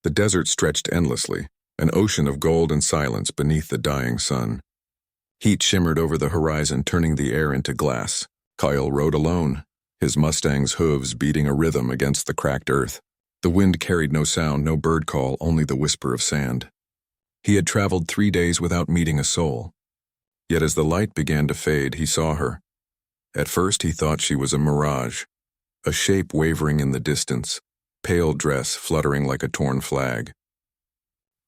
The desert stretched endlessly, an ocean of gold and silence beneath the dying sun. Heat shimmered over the horizon, turning the air into glass. Kyle rode alone, his Mustang's hooves beating a rhythm against the cracked earth. The wind carried no sound, no bird call, only the whisper of sand. He had traveled 3 days without meeting a soul. Yet as the light began to fade, he saw her. At first he thought she was a mirage, a shape wavering in the distance, pale dress fluttering like a torn flag.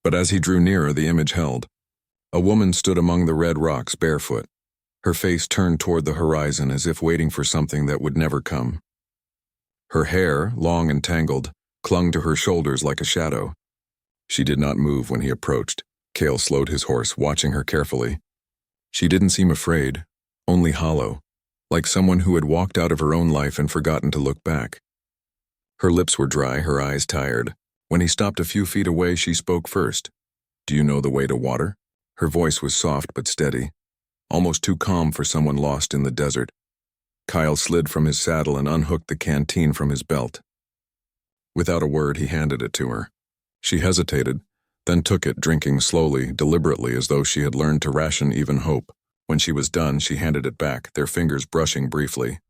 But as he drew nearer, the image held. A woman stood among the red rocks, barefoot, her face turned toward the horizon as if waiting for something that would never come. Her hair, long and tangled, clung to her shoulders like a shadow. She did not move when he approached. Cale slowed his horse, watching her carefully. She didn't seem afraid, only hollow, like someone who had walked out of her own life and forgotten to look back. Her lips were dry, her eyes tired. When he stopped a few feet away, she spoke first. "Do you know the way to water?" Her voice was soft but steady, almost too calm for someone lost in the desert. Kyle slid from his saddle and unhooked the canteen from his belt. Without a word, he handed it to her. She hesitated, then took it, drinking slowly, deliberately, as though she had learned to ration even hope. When she was done, she handed it back, their fingers brushing briefly.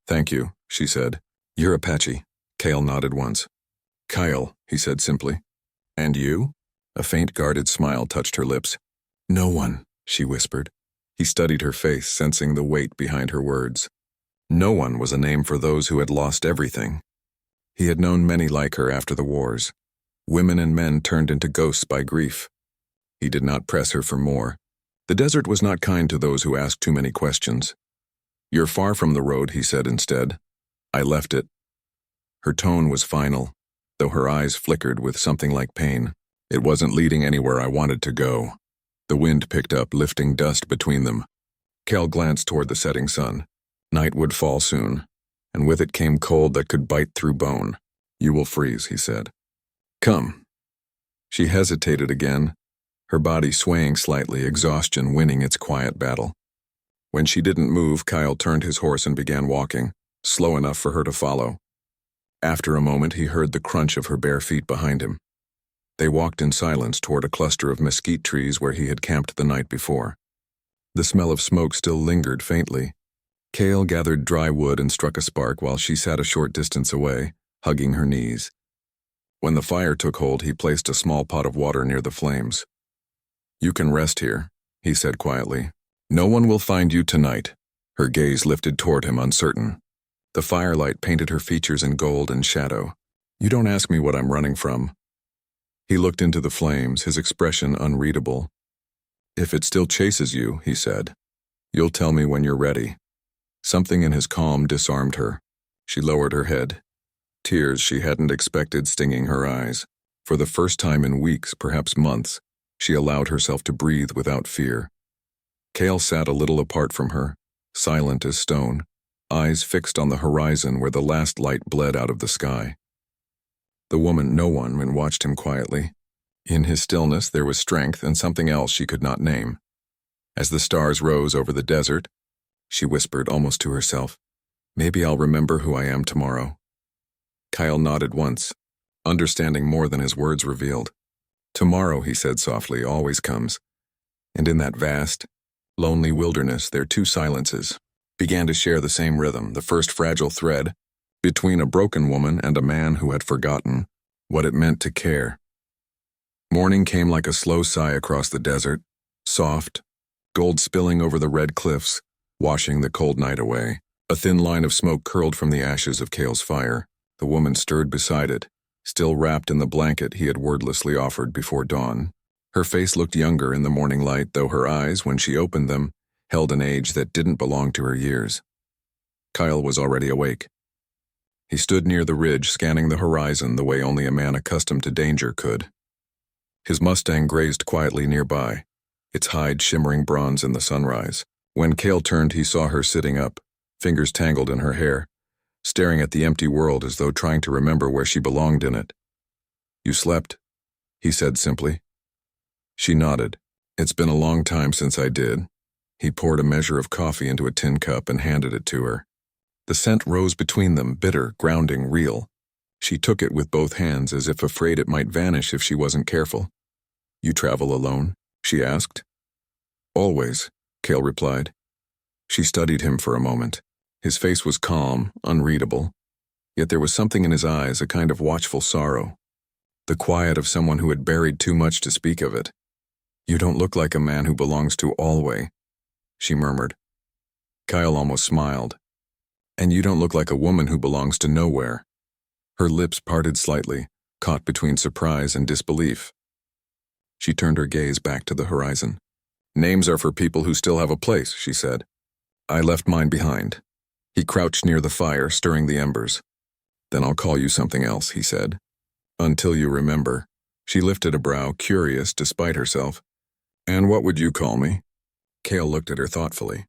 "Thank you," she said. "You're Apache." Cale nodded once. "Kyle," he said simply. "And you?" A faint, guarded smile touched her lips. "No one," she whispered. He studied her face, sensing the weight behind her words. No one was a name for those who had lost everything. He had known many like her after the wars. Women and men turned into ghosts by grief. He did not press her for more. The desert was not kind to those who asked too many questions. "You're far from the road," he said instead. "I left it." Her tone was final, though her eyes flickered with something like pain. "It wasn't leading anywhere I wanted to go." The wind picked up, lifting dust between them. Cale glanced toward the setting sun. Night would fall soon, and with it came cold that could bite through bone. "You will freeze," he said. "Come." She hesitated again, her body swaying slightly, exhaustion winning its quiet battle. When she didn't move, Kyle turned his horse and began walking, slow enough for her to follow. After a moment, he heard the crunch of her bare feet behind him. They walked in silence toward a cluster of mesquite trees where he had camped the night before. The smell of smoke still lingered faintly. Cale gathered dry wood and struck a spark while she sat a short distance away, hugging her knees. When the fire took hold, he placed a small pot of water near the flames. "You can rest here," he said quietly. "No one will find you tonight." Her gaze lifted toward him, uncertain. The firelight painted her features in gold and shadow. "You don't ask me what I'm running from." He looked into the flames, his expression unreadable. "If it still chases you," he said, "you'll tell me when you're ready." Something in his calm disarmed her. She lowered her head, tears she hadn't expected stinging her eyes. For the first time in weeks, perhaps months, she allowed herself to breathe without fear. Cale sat a little apart from her, silent as stone, eyes fixed on the horizon where the last light bled out of the sky. The woman, no one, and watched him quietly. In his stillness there was strength and something else she could not name. As the stars rose over the desert, she whispered almost to herself, "Maybe I'll remember who I am tomorrow." Kyle nodded once, understanding more than his words revealed. "Tomorrow," he said softly, "always comes." And in that vast, lonely wilderness, their two silences began to share the same rhythm, the first fragile thread between a broken woman and a man who had forgotten what it meant to care. Morning came like a slow sigh across the desert, soft, gold spilling over the red cliffs, washing the cold night away. A thin line of smoke curled from the ashes of Cale's fire. The woman stirred beside it, still wrapped in the blanket he had wordlessly offered before dawn. Her face looked younger in the morning light, though her eyes, when she opened them, held an age that didn't belong to her years. Kyle was already awake. He stood near the ridge, scanning the horizon the way only a man accustomed to danger could. His Mustang grazed quietly nearby, its hide shimmering bronze in the sunrise. When Cale turned, he saw her sitting up, fingers tangled in her hair, staring at the empty world as though trying to remember where she belonged in it. "You slept?" he said simply. She nodded. "It's been a long time since I did." He poured a measure of coffee into a tin cup and handed it to her. The scent rose between them, bitter, grounding, real. She took it with both hands as if afraid it might vanish if she wasn't careful. "You travel alone?" she asked. "Always," Cale replied. She studied him for a moment. His face was calm, unreadable, yet there was something in his eyes, a kind of watchful sorrow. The quiet of someone who had buried too much to speak of it. "You don't look like a man who belongs to Alway," she murmured. Kyle almost smiled. "And you don't look like a woman who belongs to nowhere." Her lips parted slightly, caught between surprise and disbelief. She turned her gaze back to the horizon. "Names are for people who still have a place," she said. "I left mine behind." He crouched near the fire, stirring the embers. "Then I'll call you something else," he said. "Until you remember." She lifted a brow, curious despite herself. "And what would you call me?" Cale looked at her thoughtfully.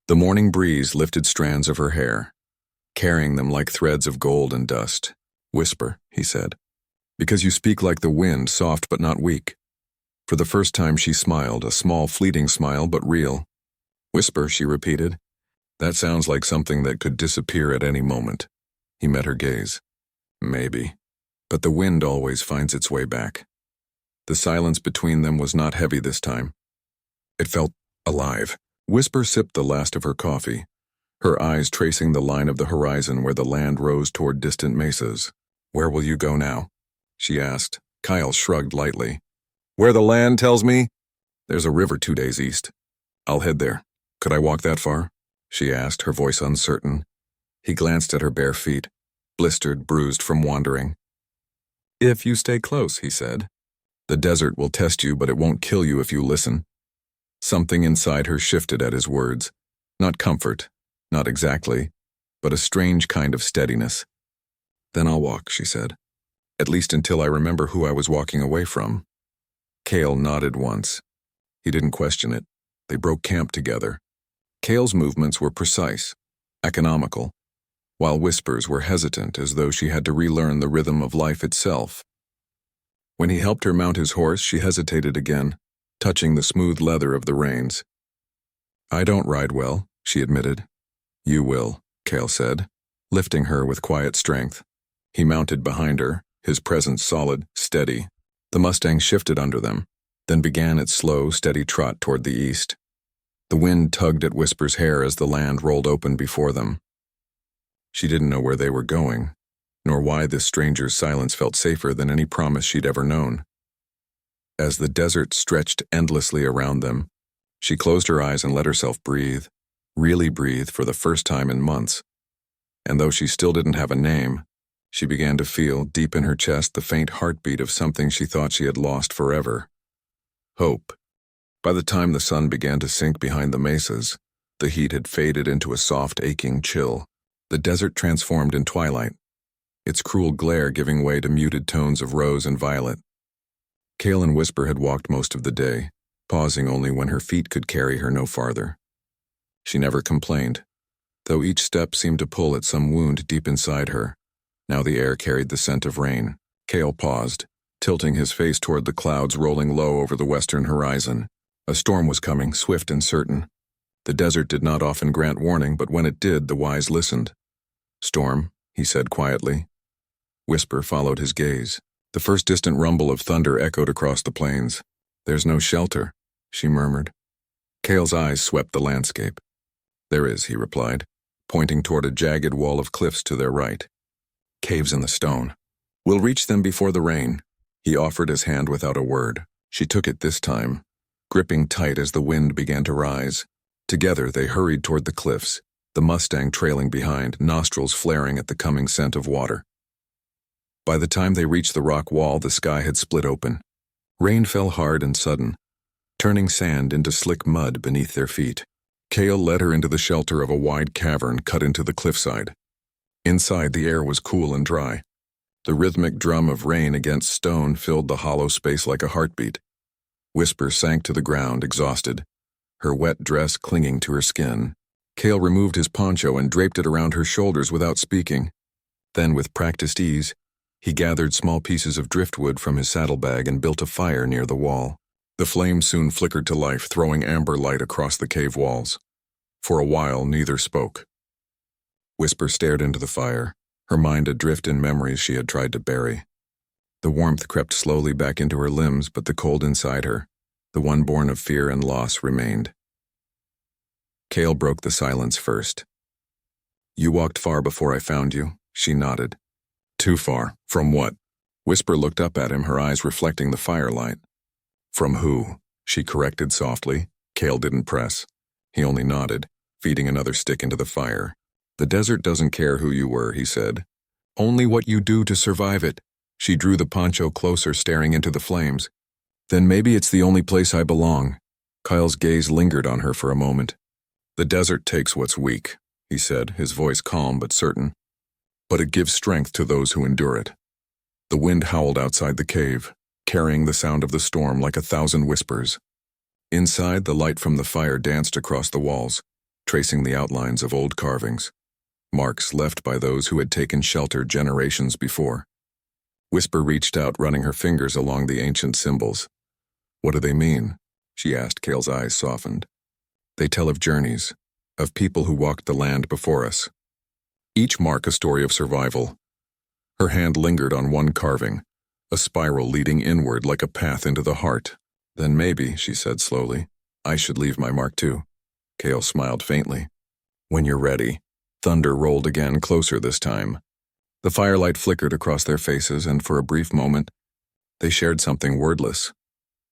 The morning breeze lifted strands of her hair, carrying them like threads of gold and dust. "Whisper," he said. "Because you speak like the wind, soft but not weak." For the first time she smiled, a small fleeting smile but real. "Whisper," she repeated. "That sounds like something that could disappear at any moment." He met her gaze. "Maybe. But the wind always finds its way back." The silence between them was not heavy this time. It felt alive. Whisper sipped the last of her coffee, her eyes tracing the line of the horizon where the land rose toward distant mesas. "Where will you go now?" she asked. Kyle shrugged lightly. "Where the land tells me? There's a river 2 days east. I'll head there. Could I walk that far?" she asked, her voice uncertain. He glanced at her bare feet, blistered, bruised from wandering. "If you stay close," he said. "The desert will test you, but it won't kill you if you listen." Something inside her shifted at his words. Not comfort, not exactly, but a strange kind of steadiness. "Then I'll walk," she said. "At least until I remember who I was walking away from." Cale nodded once. He didn't question it. They broke camp together. Cale's movements were precise, economical, while Whisper's were hesitant, as though she had to relearn the rhythm of life itself. When he helped her mount his horse, she hesitated again, touching the smooth leather of the reins. "I don't ride well," she admitted. "You will," Cale said, lifting her with quiet strength. He mounted behind her, his presence solid, steady. The Mustang shifted under them, then began its slow, steady trot toward the east. The wind tugged at Whisper's hair as the land rolled open before them. She didn't know where they were going, nor why this stranger's silence felt safer than any promise she'd ever known. As the desert stretched endlessly around them, she closed her eyes and let herself breathe, really breathe for the first time in months. And though she still didn't have a name, she began to feel, deep in her chest, the faint heartbeat of something she thought she had lost forever. Hope. By the time the sun began to sink behind the mesas, the heat had faded into a soft, aching chill. The desert transformed in twilight, its cruel glare giving way to muted tones of rose and violet. Cale and Whisper had walked most of the day, pausing only when her feet could carry her no farther. She never complained, though each step seemed to pull at some wound deep inside her. Now the air carried the scent of rain. Cale paused, tilting his face toward the clouds rolling low over the western horizon. A storm was coming, swift and certain. The desert did not often grant warning, but when it did, the wise listened. "Storm," he said quietly. Whisper followed his gaze. The first distant rumble of thunder echoed across the plains. "There's no shelter," she murmured. Cale's eyes swept the landscape. "There is," he replied, pointing toward a jagged wall of cliffs to their right. "Caves in the stone. We'll reach them before the rain." He offered his hand without a word. She took it this time, gripping tight as the wind began to rise. Together they hurried toward the cliffs, the Mustang trailing behind, nostrils flaring at the coming scent of water. By the time they reached the rock wall, the sky had split open. Rain fell hard and sudden, turning sand into slick mud beneath their feet. Cale led her into the shelter of a wide cavern cut into the cliffside. Inside, the air was cool and dry. The rhythmic drum of rain against stone filled the hollow space like a heartbeat. Whisper sank to the ground, exhausted, her wet dress clinging to her skin. Cale removed his poncho and draped it around her shoulders without speaking. Then, with practiced ease, he gathered small pieces of driftwood from his saddlebag and built a fire near the wall. The flame soon flickered to life, throwing amber light across the cave walls. For a while, neither spoke. Whisper stared into the fire, her mind adrift in memories she had tried to bury. The warmth crept slowly back into her limbs, but the cold inside her, the one born of fear and loss, remained. Cale broke the silence first. "You walked far before I found you," she nodded. "Too far. From what?" Whisper looked up at him, her eyes reflecting the firelight. "From who?" she corrected softly. Cale didn't press. He only nodded, feeding another stick into the fire. "The desert doesn't care who you were," he said. "Only what you do to survive it." She drew the poncho closer, staring into the flames. "Then maybe it's the only place I belong." Kyle's gaze lingered on her for a moment. "The desert takes what's weak," he said, his voice calm but certain. "But it gives strength to those who endure it." The wind howled outside the cave, carrying the sound of the storm like 1,000 whispers. Inside, the light from the fire danced across the walls, tracing the outlines of old carvings, marks left by those who had taken shelter generations before. Whisper reached out, running her fingers along the ancient symbols. "What do they mean?" she asked. Cale's eyes softened. "They tell of journeys, of people who walked the land before us. Each mark a story of survival." Her hand lingered on one carving, a spiral leading inward like a path into the heart. "Then maybe," she said slowly, "I should leave my mark too." Cale smiled faintly. "When you're ready." Thunder rolled again, closer this time. The firelight flickered across their faces, and for a brief moment, they shared something wordless,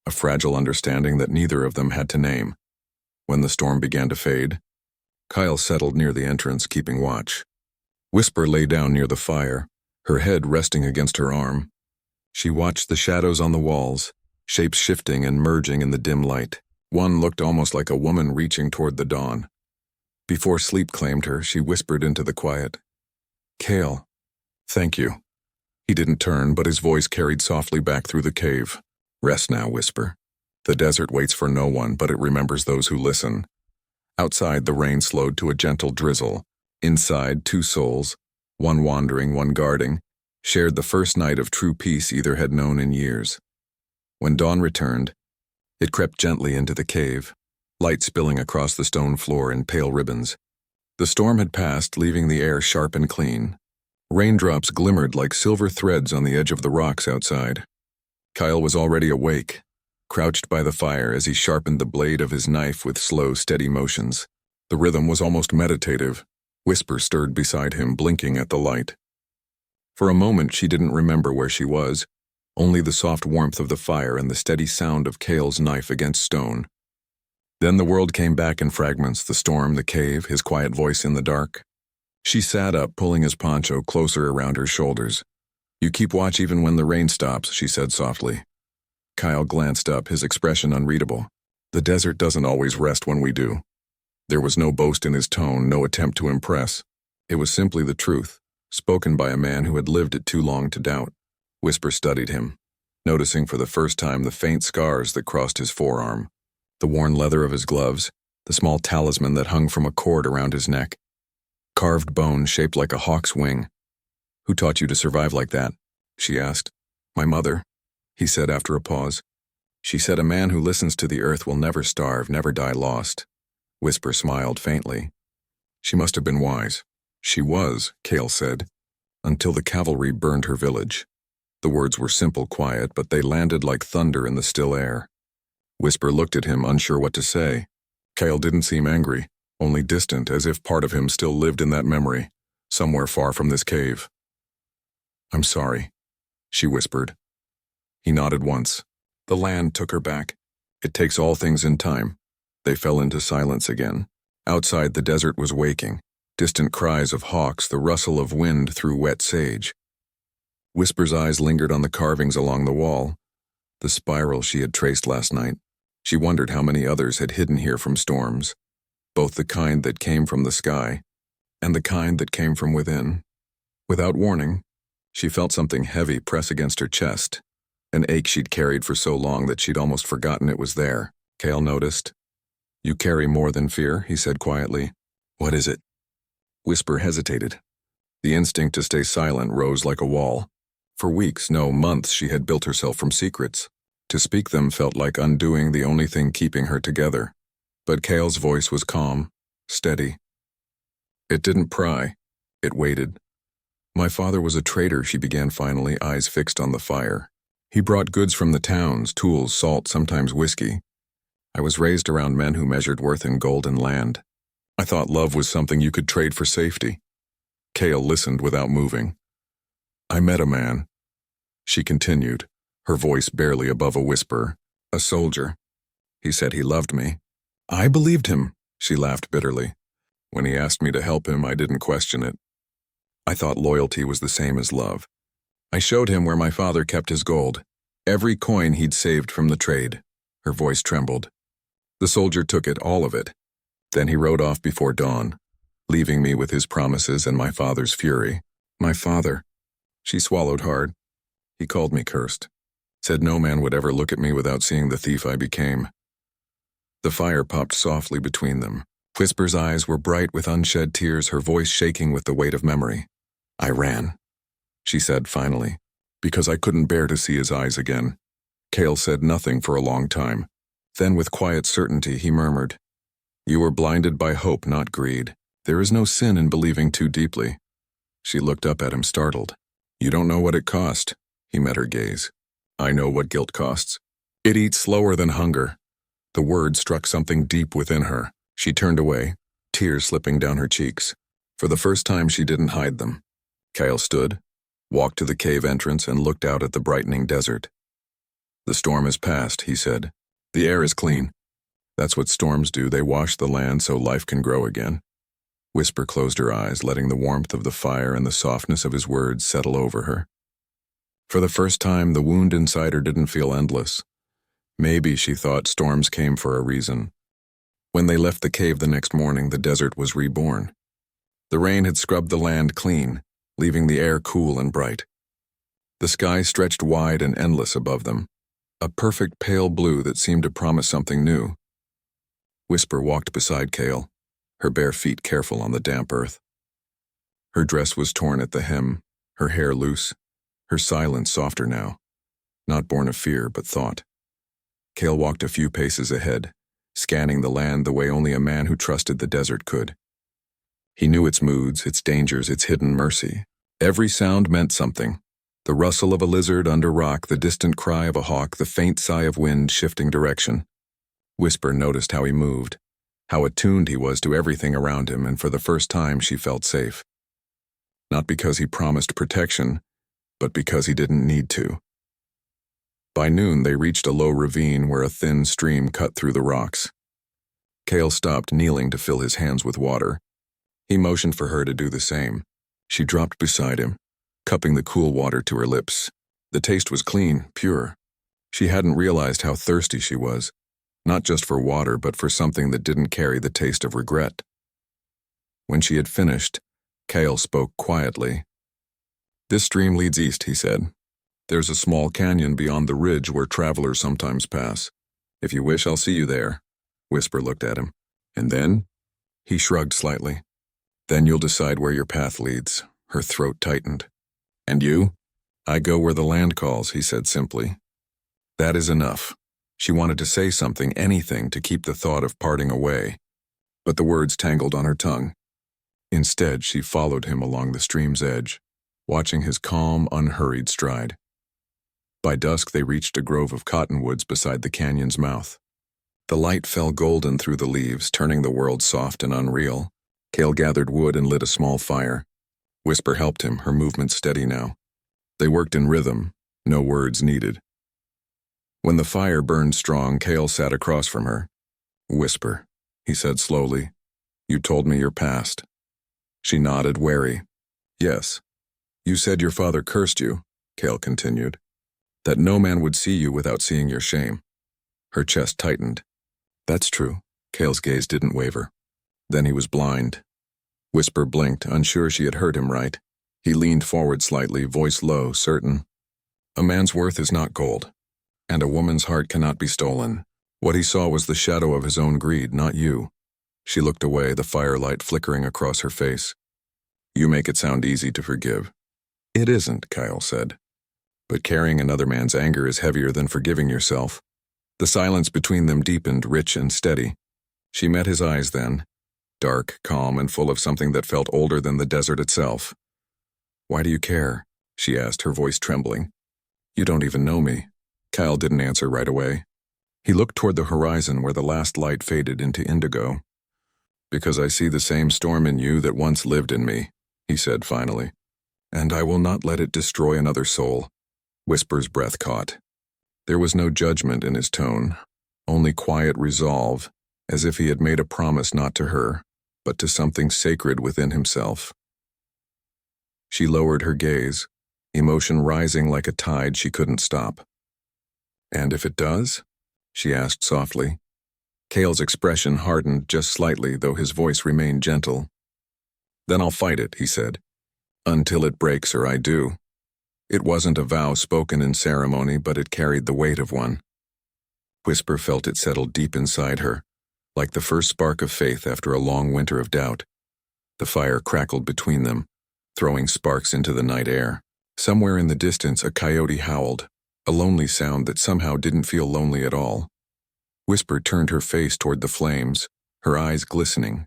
a fragile understanding that neither of them had to name. When the storm began to fade, Kyle settled near the entrance, keeping watch. Whisper lay down near the fire, her head resting against her arm. She watched the shadows on the walls, shapes shifting and merging in the dim light. One looked almost like a woman reaching toward the dawn. Before sleep claimed her, she whispered into the quiet, "Cale, thank you." He didn't turn, but his voice carried softly back through the cave. "Rest now, Whisper. The desert waits for no one, but it remembers those who listen." Outside, the rain slowed to a gentle drizzle. Inside, two souls, one wandering, one guarding, shared the first night of true peace either had known in years. When dawn returned, it crept gently into the cave, light spilling across the stone floor in pale ribbons. The storm had passed, leaving the air sharp and clean. Raindrops glimmered like silver threads on the edge of the rocks outside. Kyle was already awake, crouched by the fire as he sharpened the blade of his knife with slow, steady motions. The rhythm was almost meditative. Whisper stirred beside him, blinking at the light. For a moment she didn't remember where she was, only the soft warmth of the fire and the steady sound of Cale's knife against stone. Then the world came back in fragments, the storm, the cave, his quiet voice in the dark. She sat up, pulling his poncho closer around her shoulders. "You keep watch even when the rain stops," she said softly. Kyle glanced up, his expression unreadable. "The desert doesn't always rest when we do." There was no boast in his tone, no attempt to impress. It was simply the truth, spoken by a man who had lived it too long to doubt. Whisper studied him, noticing for the first time the faint scars that crossed his forearm, the worn leather of his gloves, the small talisman that hung from a cord around his neck. Carved bone shaped like a hawk's wing. "Who taught you to survive like that?" she asked. "My mother," he said after a pause. "She said a man who listens to the earth will never starve, never die lost." Whisper smiled faintly. "She must have been wise." "She was," Cale said, "until the cavalry burned her village." The words were simple, quiet, but they landed like thunder in the still air. Whisper looked at him, unsure what to say. Cale didn't seem angry, only distant, as if part of him still lived in that memory, somewhere far from this cave. "I'm sorry," she whispered. He nodded once. The land took her back. It takes all things in time. They fell into silence again. Outside, the desert was waking, distant cries of hawks, the rustle of wind through wet sage. Whisper's eyes lingered on the carvings along the wall, the spiral she had traced last night. She wondered how many others had hidden here from storms, both the kind that came from the sky and the kind that came from within. Without warning, she felt something heavy press against her chest, an ache she'd carried for so long that she'd almost forgotten it was there. Cale noticed. "You carry more than fear," he said quietly. "What is it?" Whisper hesitated. The instinct to stay silent rose like a wall. For weeks, no, months, she had built herself from secrets. To speak them felt like undoing the only thing keeping her together. But Cale's voice was calm, steady. It didn't pry. It waited. My father was a trader, she began finally, eyes fixed on the fire. He brought goods from the towns, tools, salt, sometimes whiskey. I was raised around men who measured worth in gold and land. I thought love was something you could trade for safety. Cale listened without moving. I met a man, she continued, her voice barely above a whisper. A soldier. He said he loved me. I believed him, she laughed bitterly. When he asked me to help him, I didn't question it. I thought loyalty was the same as love. I showed him where my father kept his gold, every coin he'd saved from the trade. Her voice trembled. The soldier took it, all of it. Then he rode off before dawn, leaving me with his promises and my father's fury. My father. She swallowed hard. He called me cursed. Said no man would ever look at me without seeing the thief I became. The fire popped softly between them. Whisper's eyes were bright with unshed tears, her voice shaking with the weight of memory. I ran, she said finally, because I couldn't bear to see his eyes again. Cale said nothing for a long time. Then with quiet certainty he murmured, You were blinded by hope, not greed. There is no sin in believing too deeply. She looked up at him, startled. You don't know what it cost. He met her gaze. I know what guilt costs. It eats slower than hunger. The word struck something deep within her. She turned away, tears slipping down her cheeks. For the first time she didn't hide them. Cale stood, walked to the cave entrance and looked out at the brightening desert. The storm is past, he said. The air is clean. That's what storms do, they wash the land so life can grow again. Whisper closed her eyes, letting the warmth of the fire and the softness of his words settle over her. For the first time, the wound inside her didn't feel endless. Maybe, she thought, storms came for a reason. When they left the cave the next morning, the desert was reborn. The rain had scrubbed the land clean, leaving the air cool and bright. The sky stretched wide and endless above them, a perfect pale blue that seemed to promise something new. Whisper walked beside Cale, her bare feet careful on the damp earth. Her dress was torn at the hem, her hair loose, her silence softer now, not born of fear but thought. Cale walked a few paces ahead, scanning the land the way only a man who trusted the desert could. He knew its moods, its dangers, its hidden mercy. Every sound meant something. The rustle of a lizard under rock, the distant cry of a hawk, the faint sigh of wind shifting direction. Whisper noticed how he moved, how attuned he was to everything around him, and for the first time she felt safe. Not because he promised protection, but because he didn't need to. By noon they reached a low ravine where a thin stream cut through the rocks. Cale stopped, kneeling to fill his hands with water. He motioned for her to do the same. She dropped beside him, cupping the cool water to her lips. The taste was clean, pure. She hadn't realized how thirsty she was, not just for water, but for something that didn't carry the taste of regret. When she had finished, Cale spoke quietly. This stream leads east, he said. There's a small canyon beyond the ridge where travelers sometimes pass. If you wish, I'll see you there. Whisper looked at him. And then? He shrugged slightly. Then you'll decide where your path leads. Her throat tightened. And you? I go where the land calls, he said simply. That is enough. She wanted to say something, anything, to keep the thought of parting away. But the words tangled on her tongue. Instead, she followed him along the stream's edge, watching his calm, unhurried stride. By dusk, they reached a grove of cottonwoods beside the canyon's mouth. The light fell golden through the leaves, turning the world soft and unreal. Cale gathered wood and lit a small fire. Whisper helped him, her movements steady now. They worked in rhythm, no words needed. When the fire burned strong, Cale sat across from her. Whisper, he said slowly. You told me your past. She nodded, wary. Yes. You said your father cursed you, Cale continued. That no man would see you without seeing your shame. Her chest tightened. That's true. Cale's gaze didn't waver. Then he was blind. Whisper blinked, unsure she had heard him right. He leaned forward slightly, voice low, certain. A man's worth is not gold, and a woman's heart cannot be stolen. What he saw was the shadow of his own greed, not you. She looked away, the firelight flickering across her face. You make it sound easy to forgive. It isn't, Cale said. But carrying another man's anger is heavier than forgiving yourself. The silence between them deepened, rich and steady. She met his eyes then, dark, calm, and full of something that felt older than the desert itself. Why do you care? She asked, her voice trembling. You don't even know me. Kyle didn't answer right away. He looked toward the horizon where the last light faded into indigo. Because I see the same storm in you that once lived in me, he said finally. And I will not let it destroy another soul. Whisper's breath caught. There was no judgment in his tone, only quiet resolve, as if he had made a promise not to her, but to something sacred within himself. She lowered her gaze, emotion rising like a tide she couldn't stop. And if it does? She asked softly. Cale's expression hardened just slightly, though his voice remained gentle. Then I'll fight it, he said. Until it breaks or I do. It wasn't a vow spoken in ceremony, but it carried the weight of one. Whisper felt it settle deep inside her, like the first spark of faith after a long winter of doubt. The fire crackled between them, throwing sparks into the night air. Somewhere in the distance a coyote howled, a lonely sound that somehow didn't feel lonely at all. Whisper turned her face toward the flames, her eyes glistening.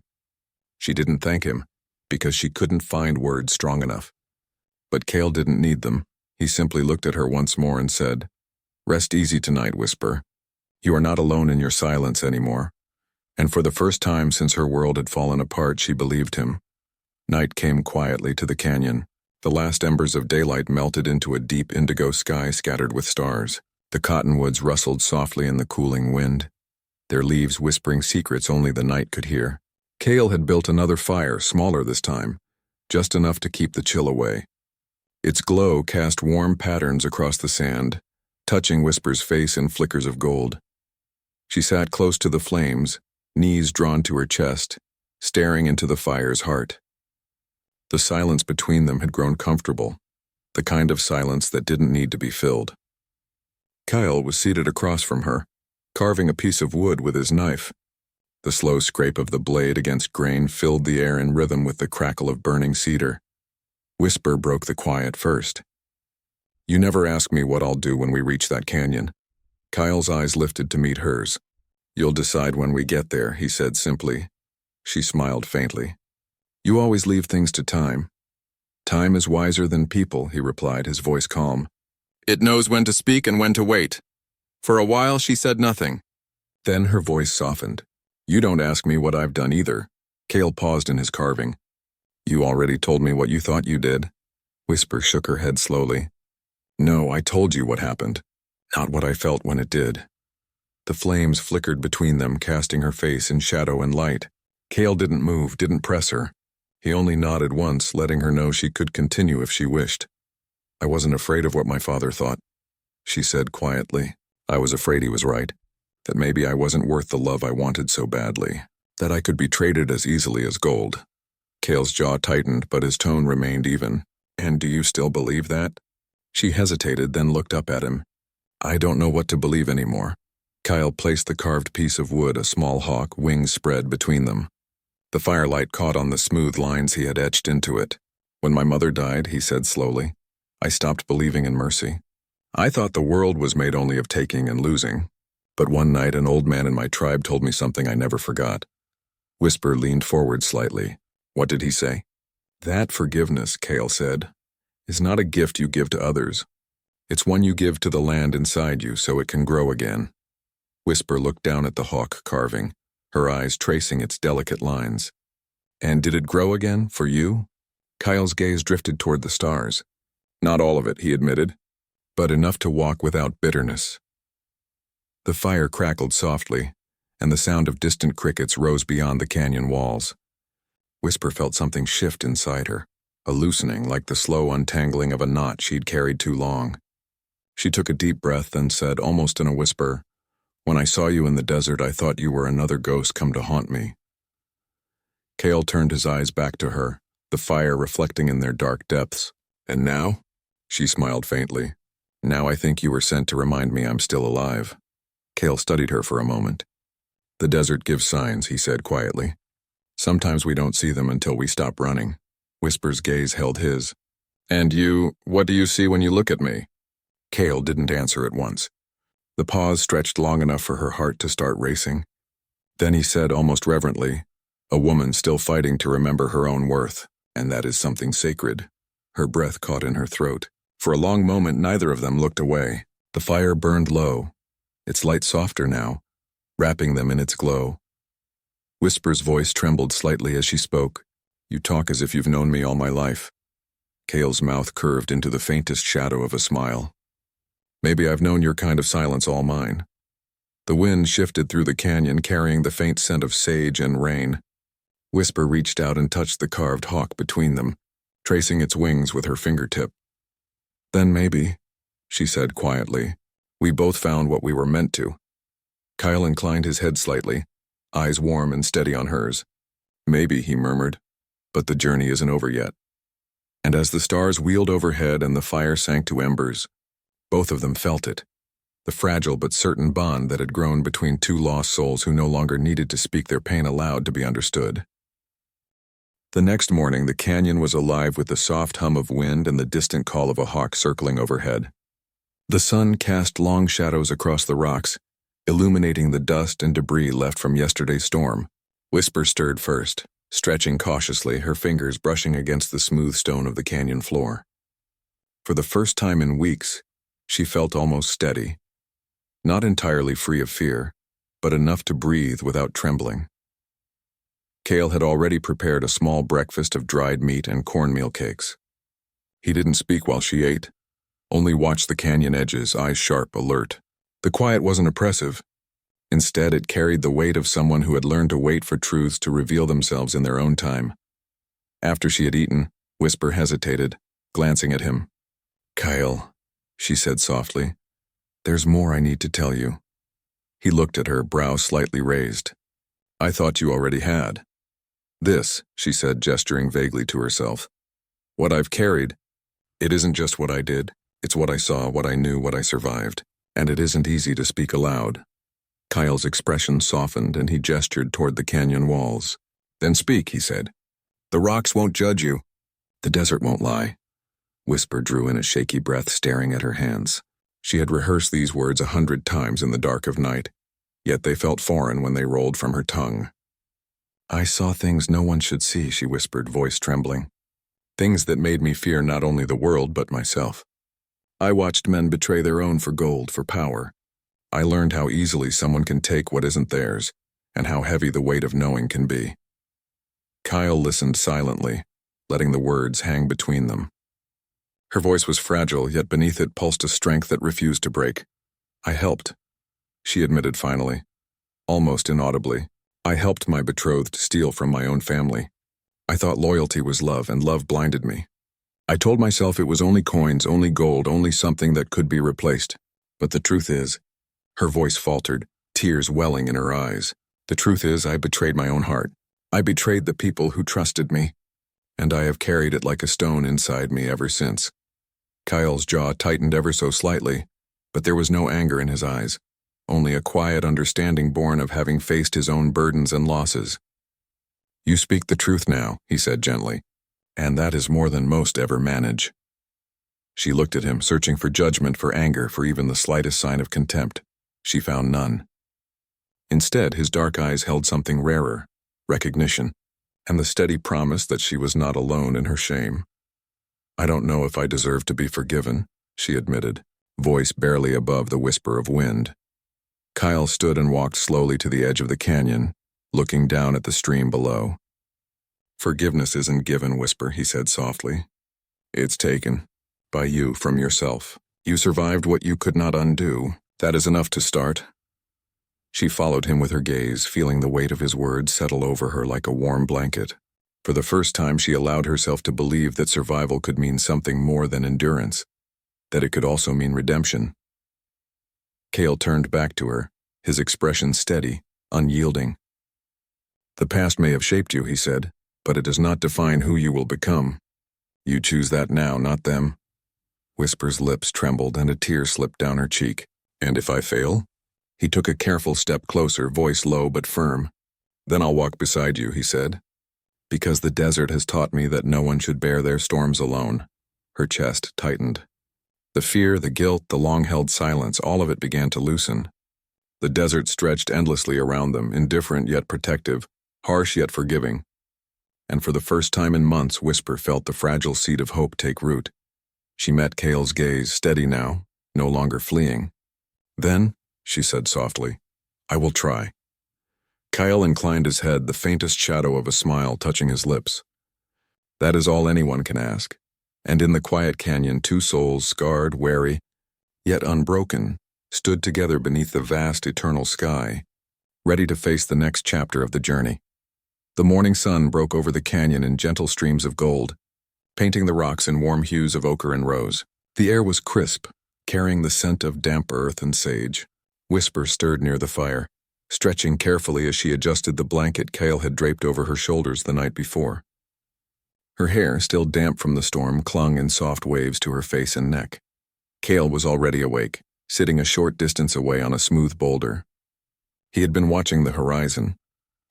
She didn't thank him, because she couldn't find words strong enough. But Cale didn't need them. He simply looked at her once more and said, Rest easy tonight, Whisper. You are not alone in your silence anymore. And for the first time since her world had fallen apart, she believed him. Night came quietly to the canyon. The last embers of daylight melted into a deep indigo sky scattered with stars. The cottonwoods rustled softly in the cooling wind, their leaves whispering secrets only the night could hear. Cale had built another fire, smaller this time, just enough to keep the chill away. Its glow cast warm patterns across the sand, touching Whisper's face in flickers of gold. She sat close to the flames, knees drawn to her chest, staring into the fire's heart. The silence between them had grown comfortable, the kind of silence that didn't need to be filled. Kyle was seated across from her, carving a piece of wood with his knife. The slow scrape of the blade against grain filled the air in rhythm with the crackle of burning cedar. Whisper broke the quiet first. You never ask me what I'll do when we reach that canyon. Kyle's eyes lifted to meet hers. You'll decide when we get there, he said simply. She smiled faintly. You always leave things to time. Time is wiser than people, he replied, his voice calm. It knows when to speak and when to wait. For a while she said nothing. Then her voice softened. You don't ask me what I've done either. Cale paused in his carving. You already told me what you thought you did. Whisper shook her head slowly. No, I told you what happened, not what I felt when it did. The flames flickered between them, casting her face in shadow and light. Cale didn't move, didn't press her. He only nodded once, letting her know she could continue if she wished. I wasn't afraid of what my father thought, she said quietly. I was afraid he was right, that maybe I wasn't worth the love I wanted so badly, that I could be traded as easily as gold. Cale's jaw tightened, but his tone remained even. And do you still believe that? She hesitated, then looked up at him. I don't know what to believe anymore. Kyle placed the carved piece of wood, a small hawk, wings spread, between them. The firelight caught on the smooth lines he had etched into it. When my mother died, he said slowly, I stopped believing in mercy. I thought the world was made only of taking and losing. But one night an old man in my tribe told me something I never forgot. Whisper leaned forward slightly. What did he say? That forgiveness, Cale said, is not a gift you give to others. It's one you give to the land inside you so it can grow again. Whisper looked down at the hawk carving, her eyes tracing its delicate lines. And did it grow again, for you? Kyle's gaze drifted toward the stars. Not all of it, he admitted, but enough to walk without bitterness. The fire crackled softly, and the sound of distant crickets rose beyond the canyon walls. Whisper felt something shift inside her, a loosening like the slow untangling of a knot she'd carried too long. She took a deep breath and said, almost in a whisper, When I saw you in the desert, I thought you were another ghost come to haunt me. Cale turned his eyes back to her, the fire reflecting in their dark depths. And now? She smiled faintly. Now I think you were sent to remind me I'm still alive. Cale studied her for a moment. The desert gives signs, he said quietly. Sometimes we don't see them until we stop running. Whisper's gaze held his. And you, what do you see when you look at me? Cale didn't answer at once. The pause stretched long enough for her heart to start racing. Then he said almost reverently, a woman still fighting to remember her own worth, and that is something sacred. her breath caught in her throat. For a long moment, neither of them looked away. The fire burned low, its light softer now, wrapping them in its glow. Whisper's voice trembled slightly as she spoke. "You talk as if you've known me all my life." Cale's mouth curved into the faintest shadow of a smile. "Maybe I've known your kind of silence all mine." The wind shifted through the canyon, carrying the faint scent of sage and rain. Whisper reached out and touched the carved hawk between them, tracing its wings with her fingertip. "Then maybe," she said quietly, "we both found what we were meant to." Kyle inclined his head slightly, eyes warm and steady on hers. "Maybe," he murmured, "but the journey isn't over yet." And as the stars wheeled overhead and the fire sank to embers, both of them felt it, the fragile but certain bond that had grown between two lost souls who no longer needed to speak their pain aloud to be understood. The next morning, the canyon was alive with the soft hum of wind and the distant call of a hawk circling overhead. The sun cast long shadows across the rocks, illuminating the dust and debris left from yesterday's storm. Whisper stirred first, stretching cautiously, her fingers brushing against the smooth stone of the canyon floor. For the first time in weeks, she felt almost steady, not entirely free of fear, but enough to breathe without trembling. Cale had already prepared a small breakfast of dried meat and cornmeal cakes. He didn't speak while she ate, only watched the canyon edges, eyes sharp, alert. The quiet wasn't oppressive. Instead, it carried the weight of someone who had learned to wait for truths to reveal themselves in their own time. After she had eaten, Whisper hesitated, glancing at him. "Kyle," she said softly, "there's more I need to tell you." He looked at her, brow slightly raised. "I thought you already had." "This," she said, gesturing vaguely to herself. "What I've carried, it isn't just what I did, it's what I saw, what I knew, what I survived. And it isn't easy to speak aloud." Kyle's expression softened and he gestured toward the canyon walls. "Then speak," he said. "The rocks won't judge you. The desert won't lie." Whisper drew in a shaky breath, staring at her hands. She had rehearsed these words 100 times in the dark of night, yet they felt foreign when they rolled from her tongue. "I saw things no one should see," she whispered, voice trembling. "Things that made me fear not only the world but myself. I watched men betray their own for gold, for power. I learned how easily someone can take what isn't theirs, and how heavy the weight of knowing can be." Kyle listened silently, letting the words hang between them. Her voice was fragile, yet beneath it pulsed a strength that refused to break. "I helped," she admitted finally, almost inaudibly. "I helped my betrothed steal from my own family. I thought loyalty was love, and love blinded me. I told myself it was only coins, only gold, only something that could be replaced. But the truth is," her voice faltered, tears welling in her eyes, "the truth is I betrayed my own heart. I betrayed the people who trusted me, and I have carried it like a stone inside me ever since." Kyle's jaw tightened ever so slightly, but there was no anger in his eyes, only a quiet understanding born of having faced his own burdens and losses. "You speak the truth now," he said gently, "and that is more than most ever manage." She looked at him, searching for judgment, for anger, for even the slightest sign of contempt. She found none. Instead, his dark eyes held something rarer, recognition, and the steady promise that she was not alone in her shame. "I don't know if I deserve to be forgiven," she admitted, voice barely above the whisper of wind. Kyle stood and walked slowly to the edge of the canyon, looking down at the stream below. "Forgiveness isn't given, Whisper," he said softly. "It's taken. By you, from yourself. You survived what you could not undo. That is enough to start." She followed him with her gaze, feeling the weight of his words settle over her like a warm blanket. For the first time, she allowed herself to believe that survival could mean something more than endurance, that it could also mean redemption. Cale turned back to her, his expression steady, unyielding. "The past may have shaped you," he said, "but it does not define who you will become. You choose that now, not them." Whisper's lips trembled and a tear slipped down her cheek. "And if I fail?" He took a careful step closer, voice low but firm. "Then I'll walk beside you," he said. "Because the desert has taught me that no one should bear their storms alone." Her chest tightened. The fear, the guilt, the long-held silence, all of it began to loosen. The desert stretched endlessly around them, indifferent yet protective, harsh yet forgiving. and for the first time in months Whisper felt the fragile seed of hope take root. She met Cale's gaze, steady now, no longer fleeing. "Then," she said softly, "I will try." Kyle inclined his head, the faintest shadow of a smile touching his lips. That is all anyone can ask. And in the quiet canyon, two souls, scarred, wary, yet unbroken, stood together beneath the vast eternal sky, ready to face the next chapter of the journey. The morning sun broke over the canyon in gentle streams of gold, painting the rocks in warm hues of ochre and rose. The air was crisp, carrying the scent of damp earth and sage. Whisper stirred near the fire, stretching carefully as she adjusted the blanket Cale had draped over her shoulders the night before. Her hair, still damp from the storm, clung in soft waves to her face and neck. Cale was already awake, sitting a short distance away on a smooth boulder. He had been watching the horizon,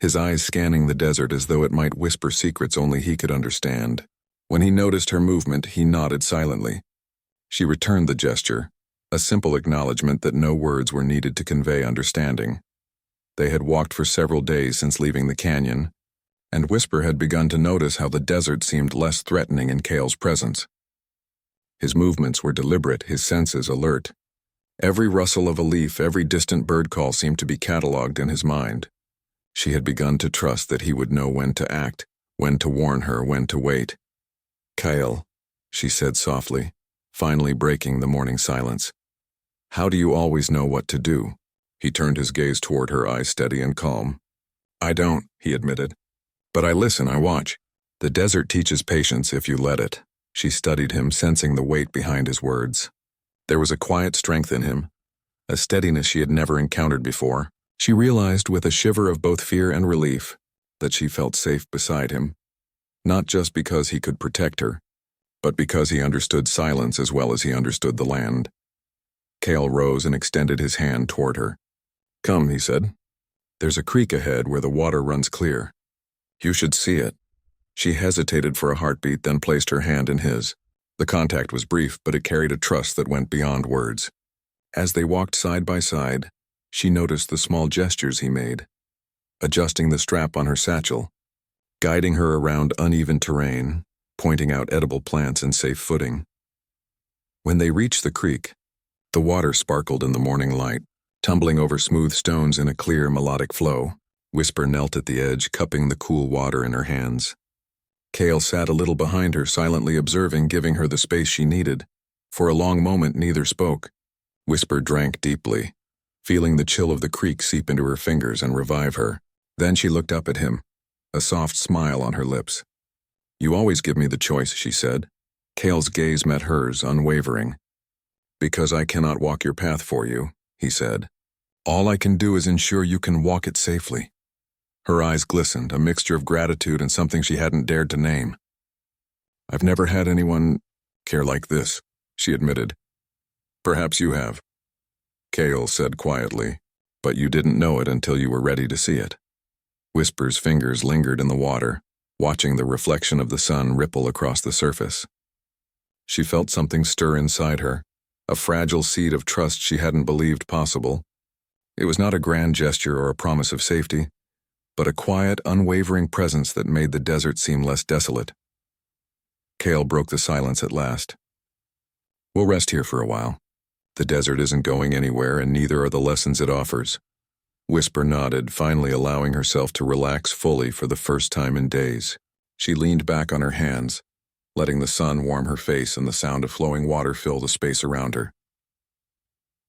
his eyes scanning the desert as though it might whisper secrets only he could understand. When he noticed her movement, he nodded silently. She returned the gesture, a simple acknowledgement that no words were needed to convey understanding. They had walked for several days since leaving the canyon, and Whisper had begun to notice how the desert seemed less threatening in Cale's presence. His movements were deliberate, his senses alert. Every rustle of a leaf, every distant bird call seemed to be catalogued in his mind. She had begun to trust that he would know when to act, when to warn her, when to wait. "Cale," she said softly, finally breaking the morning silence. "How do you always know what to do?" He turned his gaze toward her, eyes steady and calm. "I don't," he admitted. "But I listen, I watch. The desert teaches patience if you let it." She studied him, sensing the weight behind his words. There was a quiet strength in him, a steadiness she had never encountered before. She realized with a shiver of both fear and relief that she felt safe beside him, not just because he could protect her, but because he understood silence as well as he understood the land. Cale rose and extended his hand toward her. "Come," he said. "There's a creek ahead where the water runs clear. You should see it." She hesitated for a heartbeat, then placed her hand in his. The contact was brief, but it carried a trust that went beyond words. As they walked side by side, she noticed the small gestures he made, adjusting the strap on her satchel, guiding her around uneven terrain, pointing out edible plants and safe footing. When they reached the creek, the water sparkled in the morning light, tumbling over smooth stones in a clear, melodic flow. Whisper knelt at the edge, cupping the cool water in her hands. Cale sat a little behind her, silently observing, giving her the space she needed. For a long moment, neither spoke. Whisper drank deeply, feeling the chill of the creek seep into her fingers and revive her. Then she looked up at him, a soft smile on her lips. "You always give me the choice," she said. Cale's gaze met hers, unwavering. "Because I cannot walk your path for you," he said. "All I can do is ensure you can walk it safely." Her eyes glistened, a mixture of gratitude and something she hadn't dared to name. "I've never had anyone care like this," she admitted. "Perhaps you have," Cale said quietly, "but you didn't know it until you were ready to see it." Whisper's fingers lingered in the water, watching the reflection of the sun ripple across the surface. She felt something stir inside her, a fragile seed of trust she hadn't believed possible. It was not a grand gesture or a promise of safety, but a quiet, unwavering presence that made the desert seem less desolate. Cale broke the silence at last. "We'll rest here for a while. The desert isn't going anywhere, and neither are the lessons it offers." Whisper nodded, finally allowing herself to relax fully for the first time in days. She leaned back on her hands, letting the sun warm her face and the sound of flowing water fill the space around her.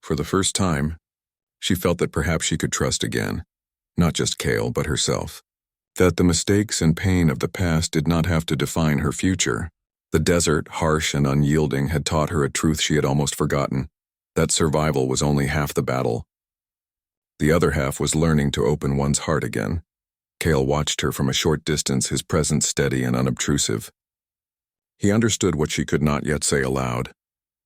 For the first time, she felt that perhaps she could trust again. Not just Cale, but herself. That the mistakes and pain of the past did not have to define her future. The desert, harsh and unyielding, had taught her a truth she had almost forgotten, that survival was only half the battle. The other half was learning to open one's heart again. Cale watched her from a short distance, his presence steady and unobtrusive. He understood what she could not yet say aloud,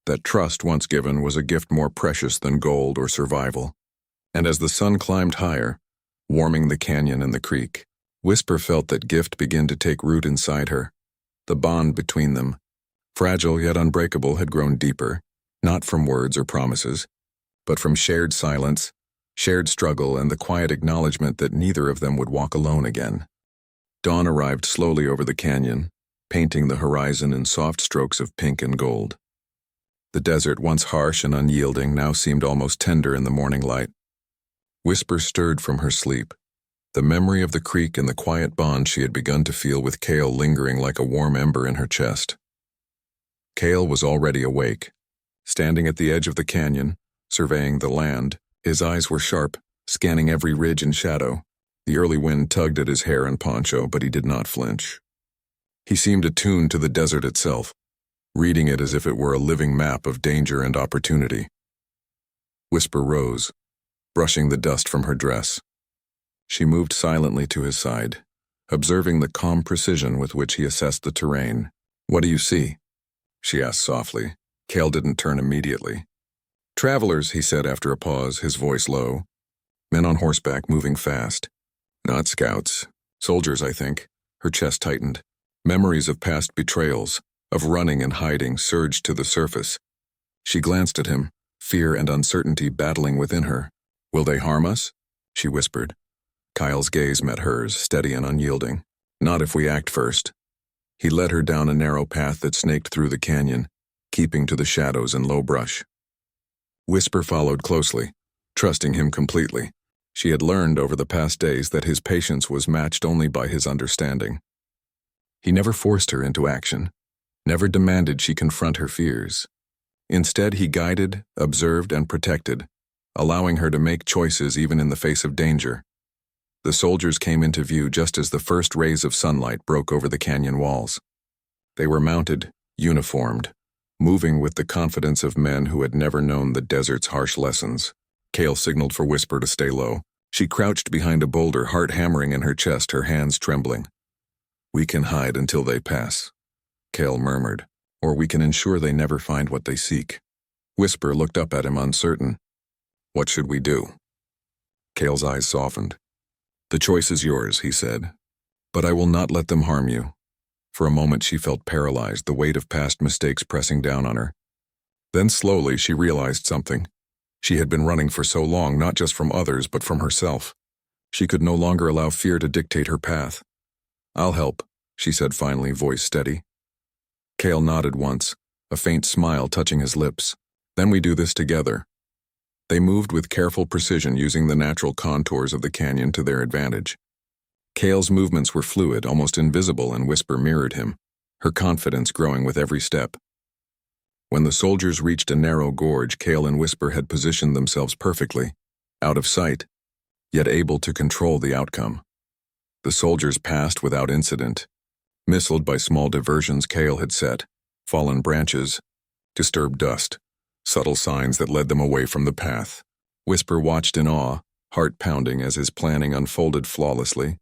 that trust once given was a gift more precious than gold or survival. And as the sun climbed higher, warming the canyon and the creek, Whisper felt that gift begin to take root inside her. The bond between them, fragile yet unbreakable, had grown deeper, not from words or promises, but from shared silence, shared struggle, and the quiet acknowledgement that neither of them would walk alone again. Dawn arrived slowly over the canyon, painting the horizon in soft strokes of pink and gold. The desert, once harsh and unyielding, now seemed almost tender in the morning light. Whisper stirred from her sleep, the memory of the creek and the quiet bond she had begun to feel with Cale lingering like a warm ember in her chest. Cale was already awake, standing at the edge of the canyon, surveying the land. His eyes were sharp, scanning every ridge and shadow. The early wind tugged at his hair and poncho, but he did not flinch. He seemed attuned to the desert itself, reading it as if it were a living map of danger and opportunity. Whisper rose, brushing the dust from her dress. She moved silently to his side, observing the calm precision with which he assessed the terrain. "What do you see?" she asked softly. Cale didn't turn immediately. "Travelers," he said after a pause, his voice low. "Men on horseback moving fast. Not scouts. Soldiers, I think." Her chest tightened. Memories of past betrayals, of running and hiding, surged to the surface. She glanced at him, fear and uncertainty battling within her. "Will they harm us?" she whispered. Kyle's gaze met hers, steady and unyielding. "Not if we act first." He led her down a narrow path that snaked through the canyon, keeping to the shadows and low brush. Whisper followed closely, trusting him completely. She had learned over the past days that his patience was matched only by his understanding. He never forced her into action, never demanded she confront her fears. Instead, he guided, observed, and protected, allowing her to make choices even in the face of danger. The soldiers came into view just as the first rays of sunlight broke over the canyon walls. They were mounted, uniformed, moving with the confidence of men who had never known the desert's harsh lessons. Cale signaled for Whisper to stay low. She crouched behind a boulder, heart hammering in her chest, her hands trembling. "We can hide until they pass," Cale murmured, "or we can ensure they never find what they seek." Whisper looked up at him uncertain. "What should we do?" Cale's eyes softened. "The choice is yours," he said, "but I will not let them harm you." For a moment she felt paralyzed, the weight of past mistakes pressing down on her. Then slowly she realized something. She had been running for so long, not just from others, but from herself. She could no longer allow fear to dictate her path. "I'll help," she said finally, voice steady. Cale nodded once, a faint smile touching his lips. "Then we do this together." They moved with careful precision, using the natural contours of the canyon to their advantage. Cale's movements were fluid, almost invisible, and Whisper mirrored him, her confidence growing with every step. When the soldiers reached a narrow gorge, Cale and Whisper had positioned themselves perfectly, out of sight, yet able to control the outcome. The soldiers passed without incident, missiled by small diversions Cale had set, fallen branches, disturbed dust, subtle signs that led them away from the path. Whisper watched in awe, heart pounding as his planning unfolded flawlessly.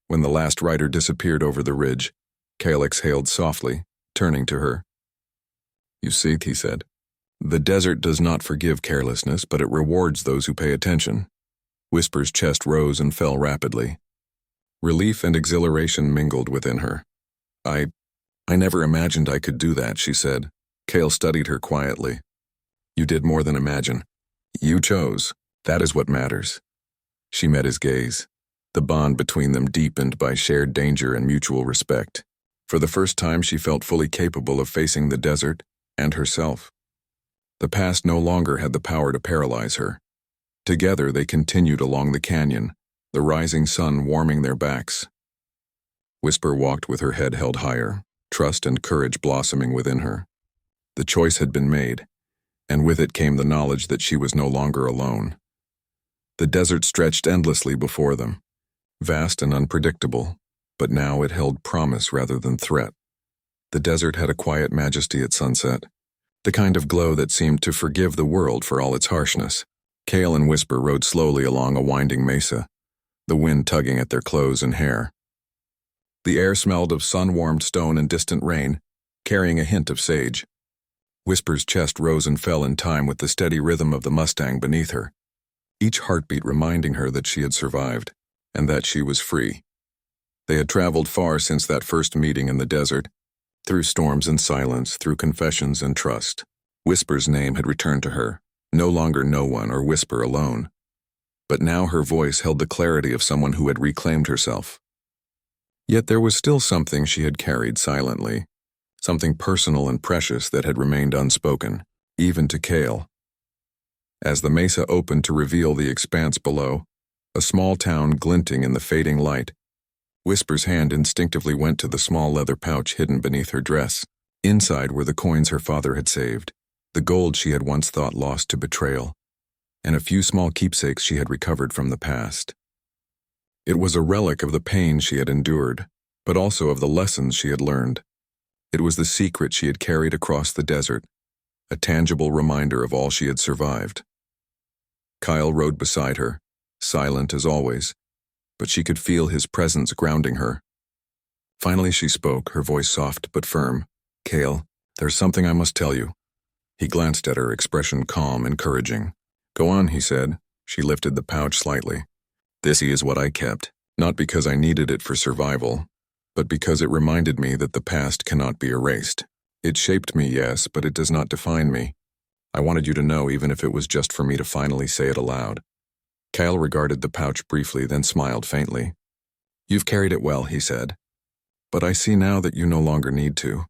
When the last rider disappeared over the ridge, Cale exhaled softly, turning to her. "You see," he said, "the desert does not forgive carelessness, but it rewards those who pay attention." Whisper's chest rose and fell rapidly. Relief and exhilaration mingled within her. I never imagined I could do that," she said. Cale studied her quietly. "You did more than imagine. You chose. That is what matters." She met his gaze. The bond between them deepened by shared danger and mutual respect. For the first time, she felt fully capable of facing the desert and herself. The past no longer had the power to paralyze her. Together, they continued along the canyon, the rising sun warming their backs. Whisper walked with her head held higher, trust and courage blossoming within her. The choice had been made, and with it came the knowledge that she was no longer alone. The desert stretched endlessly before them, vast and unpredictable, but now it held promise rather than threat. The desert had a quiet majesty at sunset, the kind of glow that seemed to forgive the world for all its harshness. Cale and Whisper rode slowly along a winding mesa, the wind tugging at their clothes and hair. The air smelled of sun-warmed stone and distant rain, carrying a hint of sage. Whisper's chest rose and fell in time with the steady rhythm of the Mustang beneath her, each heartbeat reminding her that she had survived, and that she was free. They had traveled far since that first meeting in the desert, through storms and silence, through confessions and trust. Whisper's name had returned to her, no longer no one or Whisper alone. But now her voice held the clarity of someone who had reclaimed herself. Yet there was still something she had carried silently, something personal and precious that had remained unspoken, even to Cale. As the mesa opened to reveal the expanse below, a small town glinting in the fading light, Whisper's hand instinctively went to the small leather pouch hidden beneath her dress. Inside were the coins her father had saved, the gold she had once thought lost to betrayal, and a few small keepsakes she had recovered from the past. It was a relic of the pain she had endured, but also of the lessons she had learned. It was the secret she had carried across the desert, a tangible reminder of all she had survived. Kyle rode beside her, silent as always, but she could feel his presence grounding her. Finally she spoke, her voice soft but firm. "Cale, there's something I must tell you." He glanced at her, expression calm, encouraging. "Go on," he said. She lifted the pouch slightly. "This is what I kept, not because I needed it for survival, but because it reminded me that the past cannot be erased. It shaped me, yes, but it does not define me. I wanted you to know, even if it was just for me to finally say it aloud." Kyle regarded the pouch briefly, then smiled faintly. "You've carried it well," he said. "But I see now that you no longer need to."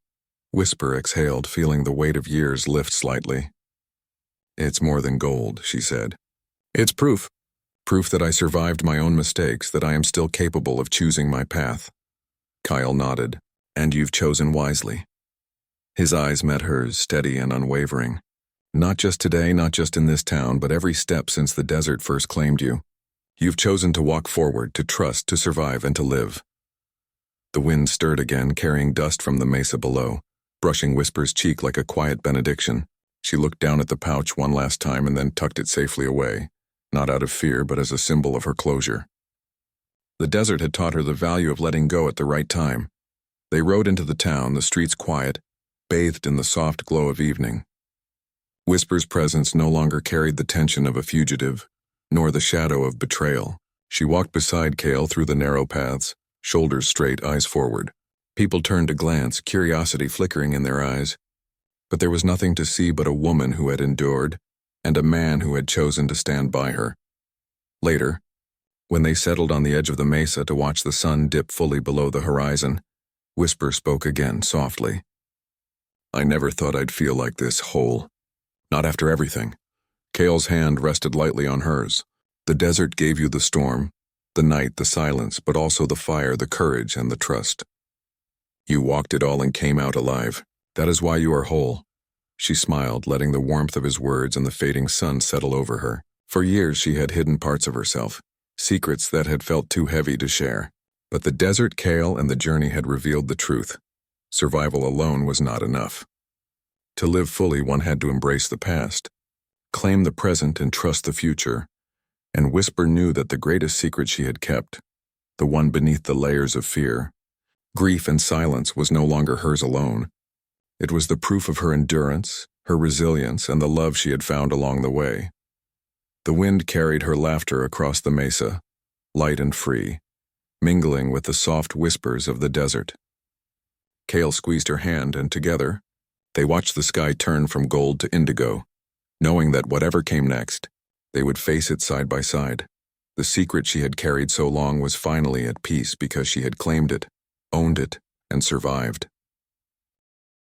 Whisper exhaled, feeling the weight of years lift slightly. "It's more than gold," she said. "It's proof. Proof that I survived my own mistakes, that I am still capable of choosing my path." Kyle nodded. "And you've chosen wisely." His eyes met hers, steady and unwavering. "Not just today, not just in this town, but every step since the desert first claimed you. You've chosen to walk forward, to trust, to survive, and to live." The wind stirred again, carrying dust from the mesa below, brushing Whisper's cheek like a quiet benediction. She looked down at the pouch one last time and then tucked it safely away, not out of fear but as a symbol of her closure. The desert had taught her the value of letting go at the right time. They rode into the town, the streets quiet, bathed in the soft glow of evening. Whisper's presence no longer carried the tension of a fugitive, nor the shadow of betrayal. She walked beside Cale through the narrow paths, shoulders straight, eyes forward. People turned to glance, curiosity flickering in their eyes. But there was nothing to see but a woman who had endured, and a man who had chosen to stand by her. Later, when they settled on the edge of the mesa to watch the sun dip fully below the horizon, Whisper spoke again, softly. "I never thought I'd feel like this, whole. Not after everything." Cale's hand rested lightly on hers. "The desert gave you the storm, the night, the silence, but also the fire, the courage, and the trust. You walked it all and came out alive. That is why you are whole." She smiled, letting the warmth of his words and the fading sun settle over her. For years she had hidden parts of herself, secrets that had felt too heavy to share. But the desert, Cale, and the journey had revealed the truth. Survival alone was not enough. To live fully, one had to embrace the past, claim the present, and trust the future. And Whisper knew that the greatest secret she had kept, the one beneath the layers of fear, grief and silence, was no longer hers alone. It was the proof of her endurance, her resilience, and the love she had found along the way. The wind carried her laughter across the mesa, light and free, mingling with the soft whispers of the desert. Cale squeezed her hand, and together, they watched the sky turn from gold to indigo, knowing that whatever came next, they would face it side by side. The secret she had carried so long was finally at peace because she had claimed it, owned it, and survived.